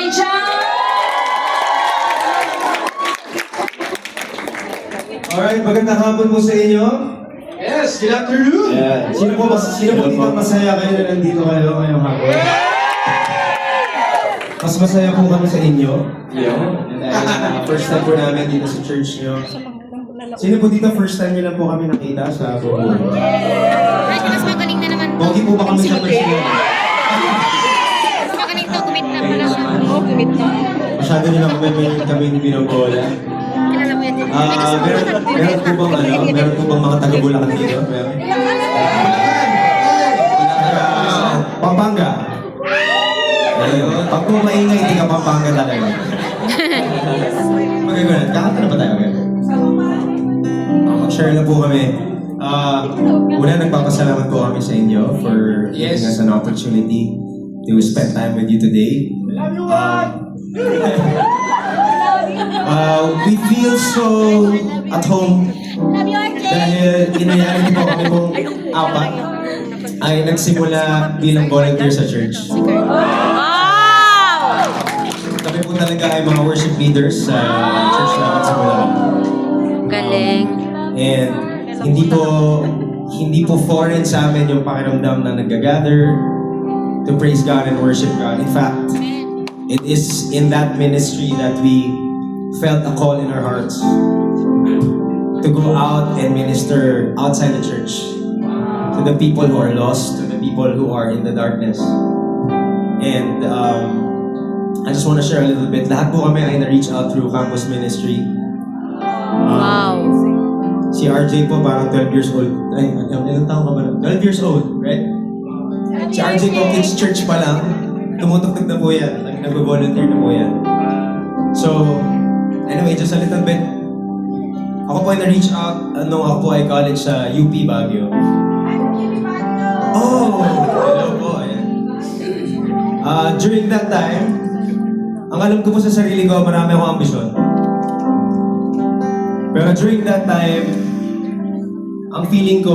Chan! Alright, magandang hapon po sa inyo. Yes, good afternoon. Yeah. Sino po dito masaya kayo na nandito kayo ngayong hapon? Mas masaya po kami sa inyo. First time po namin dito sa church nyo. Sino po dito first time nyo lang po kami nakita sa buong buhay? Ay, mas magaling na naman to. Pogi po ba kami sa personal? Mas magaling to, kumit na pala siya. Oo, kumit na. Masyado nyo lang kami binobola. Kilala mo yan din. Meron po bang mga taga-Bulacan dito? Meron? Pampanga. Ayun. Pag po maingay, hindi ka Pampanga talaga. Magagalan. Kakanta na ba tayo? Mag-share na po kami. Una, nagpapasalamat po kami sa inyo for giving us an opportunity to spend time with you today. We feel so at home dahil inayari niyo po kami pong apat ay nagsimula bilang volunteer sa church. Kami po talaga ay mga worship leaders sa church namin sa Bulacan. Galing. And hindi po foreign sa amin yung pakiramdam na nag-gather to praise God and worship God. In fact, it is in that ministry that we felt a call in our hearts to go out and minister outside the church to the people who are lost, to the people who are in the darkness. And I just want to share a little bit. Lahat po kami ay na-reach out through campus ministry. Wow. Si RJ po parang 12 years old. Ay, ilang taon ka ba na? 12 years old, right? Si RJ po, kids church pa lang. Tumutugtog na po yan. Nag-volunteer na po yan. So, anyway, just a little bit. Ako po ay na-reach out nung ako po ay college sa UP Baguio. Oh! Hello po, ayan. During that time, ang alam ko po sa sarili ko, marami akong ambisyon. Pero during that time, ang feeling ko,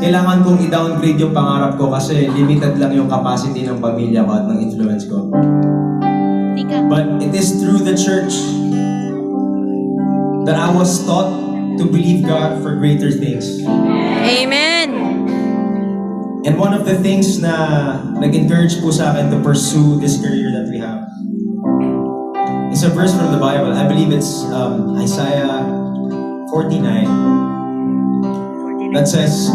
kailangan kong i-downgrade yung pangarap ko kasi limited lang yung capacity ng pamilya ko at ng influence ko. But it is through the church that I was taught to believe God for greater things. Amen. And one of the things na nag-encourage po sa akin to pursue this career that we have is a verse from the Bible. I believe it's Isaiah 49 that says,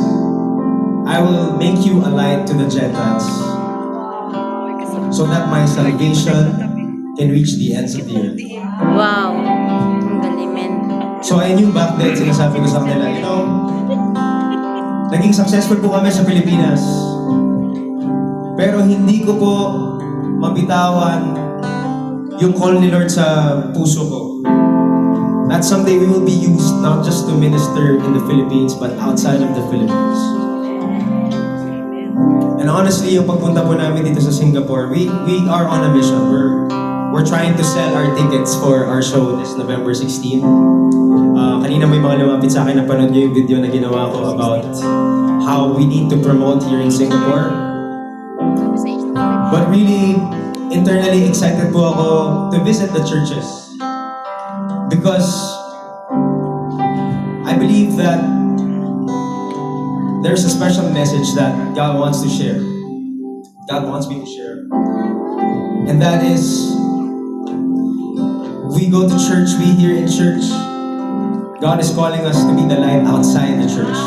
I will make you a light to the Gentiles so that my salvation can reach the ends of the earth. Wow. Ang galing, men. So I knew back then, sinasabi ko sa kanila, you know, naging successful po kami sa Pilipinas. Pero hindi ko po mabitawan yung call ni Lord sa puso ko. That someday we will be used not just to minister in the Philippines but outside of the Philippines. And honestly, yung pagpunta po namin dito sa Singapore, we are on a mission. We're trying to sell our tickets for our show this November 16. Kanina may mga lumapit sa akin na panood nyo yung video na ginawa ko about how we need to promote here in Singapore. But really, internally excited po ako to visit the churches. Because I believe that there's a special message that God wants to share. God wants me to share. And that is, we go to church, we hear in church, God is calling us to be the light outside the church.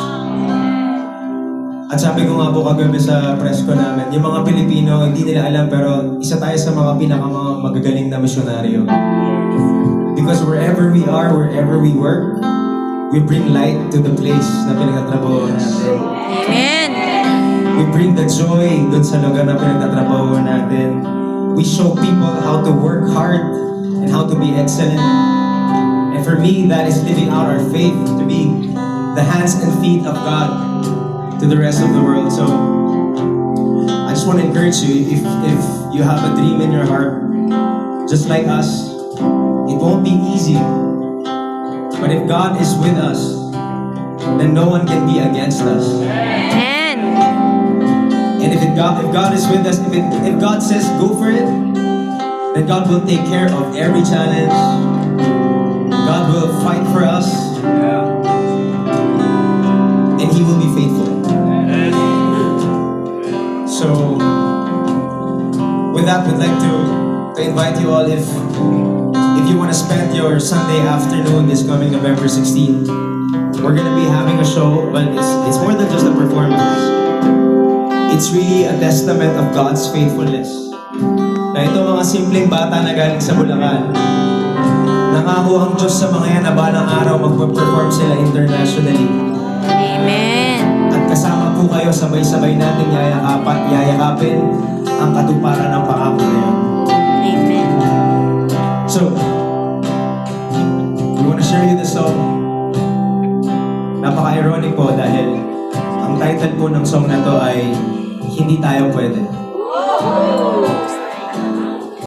At sabi ko nga po kagabi sa press ko namin, yung mga Pilipino, hindi nila alam pero isa tayo sa mga magagaling na misyonaryo. Because wherever we are, wherever we work, we bring light to the place na pinagtatrabaho natin. Amen. We bring the joy dun sa lugar na pinagtatrabaho natin. We show people how to work hard and how to be excellent. And for me, that is living out our faith to be the hands and feet of God to the rest of the world. So, I just want to encourage you, if you have a dream in your heart, just like us, it won't be easy. But if God is with us, then no one can be against us. Amen. And if God is with us, if God says go for it, that God will take care of every challenge. God will fight for us. And He will be faithful. So, with that, we'd like to invite you all if you want to spend your Sunday afternoon this coming November 16, we're gonna be having a show, but it's more than just a performance. It's really a testament of God's faithfulness. Na ito mga simpleng bata na galing sa Bulacan, nangako ang Diyos sa mga yan na balang araw magpe-perform sila internationally. Amen. At kasama po kayo, sabay-sabay natin yayakapin ang katuparan ng pangako na yan. Amen. So, we want to share you the song. Napaka-ironic po dahil ang title po ng song na to ay Hindi Tayo Pwede.